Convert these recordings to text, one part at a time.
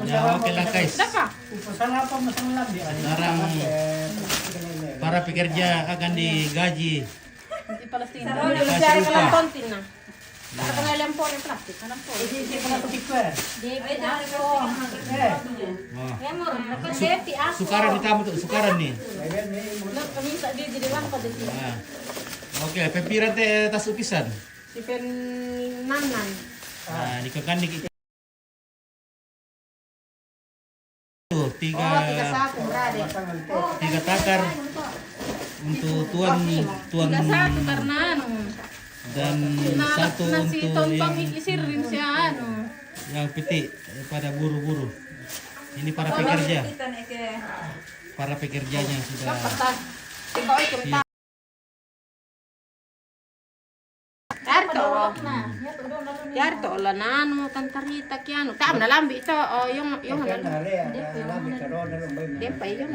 Ya, oke lah guys. Sekarang para pekerja akan digaji. Di Palestina. Dikasih upah. Saka na lang po ng plastic. Anong po? Wah. Emor, nakaseti ako. Sukaran ni tamu tuh, sukaran nih. Nagkamisa di lang pa dito. Nah. Oke, pepiran teh tas ukisan. Si Pen Nanan. Nah, dikekandik itu. Tuh, tiga sako, brade. tiga takar untuk tuan Tiga satu karena ano. dan satu Nasi untuk tompang yang, ikisir rin siya ano. yang piti pada buru-buru. Ini para pekerja. Para pekerjanya sudah Patas. Ikaw ay kumta. Yarto la na ano tantarita kiano. Tam na lambi ito o yung ano. Depa yung.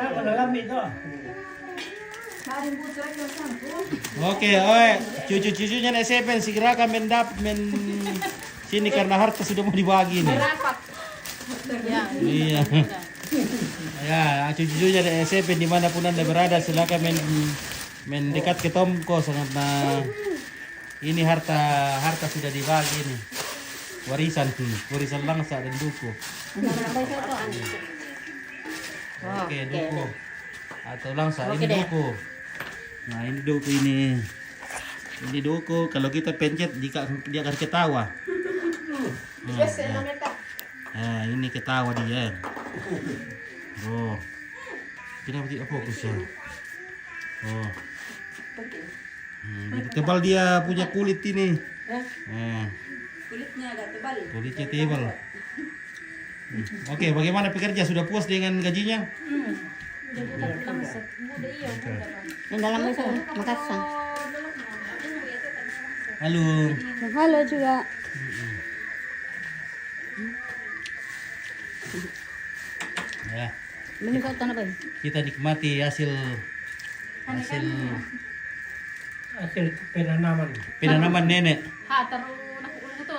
Oke, oi, cucu-cucunya SMP segera kami sini karena harta sudah mau dibagi nih. Rapat. Ya. Iya. Ya, cucu-cucunya dari SMP dimanapun anda berada silakan mendekat ke Tomko sangat ini harta sudah dibagi nih. Warisan langsa dan duku. Oke, duku atau langsa ini duku. Nah ini duku ini. Ini duku kalau kita pencet dia akan ketawa. Nah ini ketawa dia. Oh. Kenapa tidak fokus ya? Oh. Gitu tebal dia punya kulit ini. Nah. Kulitnya agak tebal. Kulitnya tebal. Oke, bagaimana pekerja sudah puas dengan gajinya? Yang dalam itu Makassar. Halo. Halo juga. Ya, Beli kau tanah apa? kita nikmati hasil penanaman nenek. Ha, taruh nakuulo to.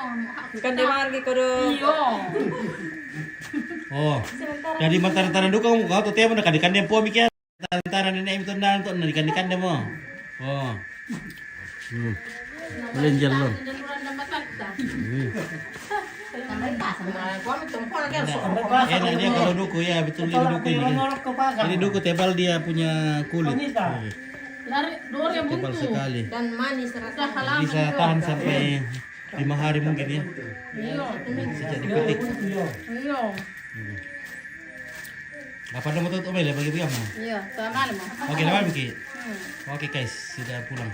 Bukan di margi ko do. Iyo. Oh, dari mantaran duka mo kau tuh mo nakadikan dia po mikir. Tantaran nenek itu nang tuh nakadikan dia mo. Oh. Lenjal lo. Jaluran na matanda. Enak dia kalau duku ya, betul ini duku ini. Ini duku tebal dia punya kulit. Lari dua yang Tebal buntu. sekali. Dan manis rasa halaman. Bisa tahan sampai 5 hari mungkin ya. Iyo. Sejak dipetik. Iyo. Apa nama tuh Omel bagi kamu? Iya, sama mo. Oke, lama Miki. Oke guys, sudah pulang.